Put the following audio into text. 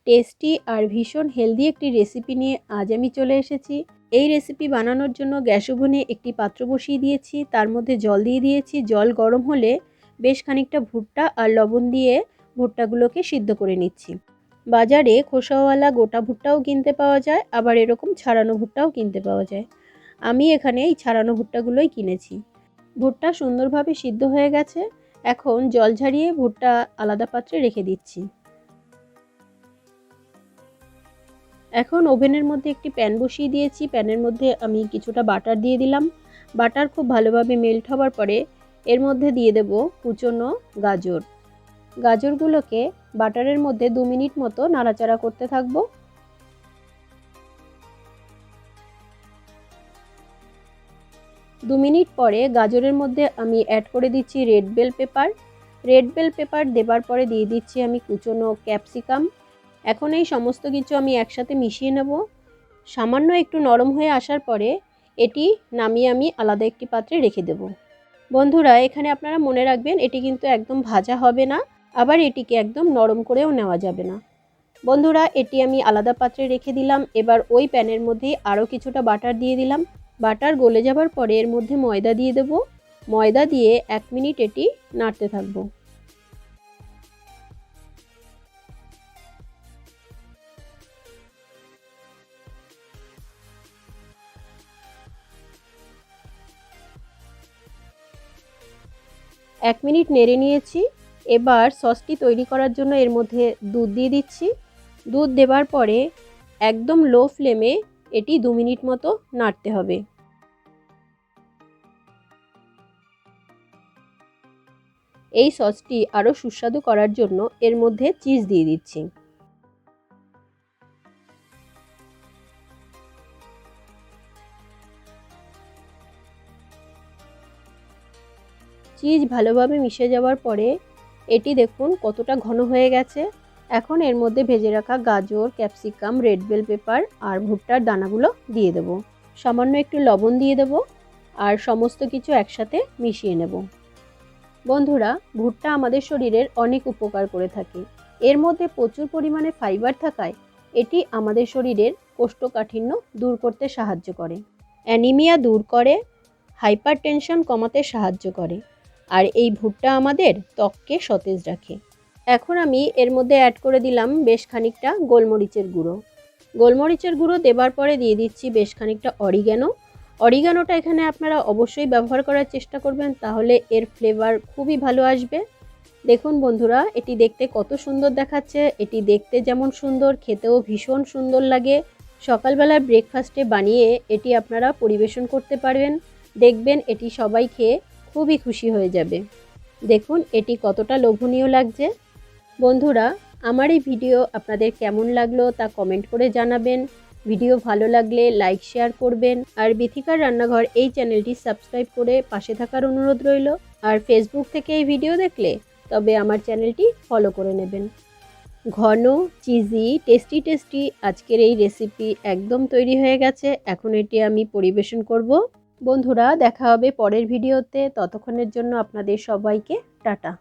Tasty আর ভীষণ healthy একটি recipe নিয়ে আজ আমি চলে এসেছি। এই রেসিপি বানানোর জন্য গ্যাস ওভেনে একটি পাত্র বসিয়ে দিয়েছি, তার মধ্যে জল দিয়ে দিয়েছি। জল গরম হলে বেশ খানিকটা ভুট্টা আর লবণ দিয়ে ভুট্টাগুলোকে সিদ্ধ করে নিচ্ছি। বাজারে খোসাওয়ালা গোটা ভুট্টাও কিনতে পাওয়া যায়, আবার এরকম ছাড়ানো ভুট্টাও কিনতে পাওয়া যায়। আমি এখানে এই ছাড়ানো ভুট্টাগুলোই কিনেছি। ভুট্টা সুন্দরভাবে সিদ্ধ হয়ে গেছে। এখন জল ঝরিয়ে ভুট্টা আলাদা পাত্রে রেখে দিচ্ছি। এখন ওভেনের মধ্যে একটি প্যান বসিয়ে দিয়েছি। প্যানের মধ্যে আমি কিছুটা বাটার দিয়ে দিলাম। বাটার খুব ভালোভাবে মেল্ট হওয়ার পরে এর মধ্যে দিয়ে দেব কুচনো গাজর। গাজরগুলোকে বাটারের মধ্যে 2 মিনিট মতো নাড়াচাড়া করতে থাকবো। দু মিনিট পরে গাজরের মধ্যে আমি অ্যাড করে দিচ্ছি red bell paper. Red bell paper দেবার পরে দিয়ে দিচ্ছি আমি কুচনো ক্যাপসিকাম। এখন এই সমস্ত কিছু আমি একসাথে মিশিয়ে নেব। সামান্য একটু নরম হয়ে আসার পরে এটি নামিয়ে আমি আলাদা একটি পাত্রে রেখে দেব। বন্ধুরা, এখানে আপনারা মনে রাখবেন এটি কিন্তু একদম ভাজা হবে না, আবার এটিকে একদম নরম করেও নেওয়া যাবে না। বন্ধুরা, এটি আমি আলাদা পাত্রে রেখে দিলাম। এবার ওই প্যানের মধ্যে আরও কিছুটা বাটার দিয়ে দিলাম। বাটার গলে যাবার পরে এর মধ্যে ময়দা দিয়ে দেব। ময়দা দিয়ে 1 মিনিট এটি নাড়তে থাকবো। এক মিনিট নেড়ে নিয়েছি। এবার সসটি তৈরি করার জন্য এর মধ্যে দুধ দিয়ে দিচ্ছি। দুধ দেবার পরে একদম লো ফ্লেমে এটি 2 মিনিট মতো নাড়তে হবে। এই সসটি আরও সুস্বাদু করার জন্য এর মধ্যে চিজ দিয়ে দিচ্ছি। চিজ ভালোভাবে মিশে যাওয়ার পরে এটি দেখুন কতটা ঘন হয়ে গেছে। এখন এর মধ্যে ভেজে রাখা গাজর, ক্যাপসিকাম, রেড বেল পেপার আর ভুট্টার দানাগুলো দিয়ে দেব। সামান্য একটু লবণ দিয়ে দেব আর সমস্ত কিছু একসাথে মিশিয়ে নেব। বন্ধুরা, ভুট্টা আমাদের শরীরের অনেক উপকার করে থাকে। এর মধ্যে প্রচুর পরিমাণে ফাইবার থাকায় এটি আমাদের শরীরের কোষ্ঠকাঠিন্য দূর করতে সাহায্য করে, অ্যানিমিয়া দূর করে, হাইপারটেনশন কমাতে সাহায্য করে, আর এই ভুট্টা আমাদের ত্বককে সতেজ রাখে। এখন আমি এর মধ্যে অ্যাড করে দিলাম বেশ খানিকটা গোলমরিচের গুঁড়ো। গোলমরিচের গুঁড়ো দেবার পরে দিয়ে দিচ্ছি বেশ খানিকটা অরিগ্যানো। অরিগ্যানোটা এখানে আপনারা অবশ্যই ব্যবহার করার চেষ্টা করবেন, তাহলে এর ফ্লেভার খুবই ভালো আসবে। দেখুন বন্ধুরা, এটি দেখতে কত সুন্দর দেখাচ্ছে। এটি দেখতে যেমন সুন্দর, খেতেও ভীষণ সুন্দর লাগে। সকালবেলার ব্রেকফাস্টে বানিয়ে এটি আপনারা পরিবেশন করতে পারবেন। দেখবেন এটি সবাই খেয়ে খুবই খুশি হয়ে যাবে। দেখুন এটি কতটা লোভনীয় লাগছে। বন্ধুরা, আমার এই ভিডিও আপনাদের কেমন লাগলো তা কমেন্ট করে জানাবেন। ভিডিও ভালো লাগলে লাইক শেয়ার করবেন, আর বিথিকার রান্নাঘর এই চ্যানেলটি সাবস্ক্রাইব করে পাশে থাকার অনুরোধ রইল। আর ফেসবুক থেকে এই ভিডিও দেখলে তবে আমার চ্যানেলটি ফলো করে নেবেন। ঘন, চিজি, টেস্টি আজকের এই রেসিপি একদম তৈরি হয়ে গেছে। এখন এটি আমি পরিবেশন করব। বন্ধুরা, দেখা হবে পরের ভিডিওতে। ততক্ষণের জন্য আপনাদের সবাইকে টাটা।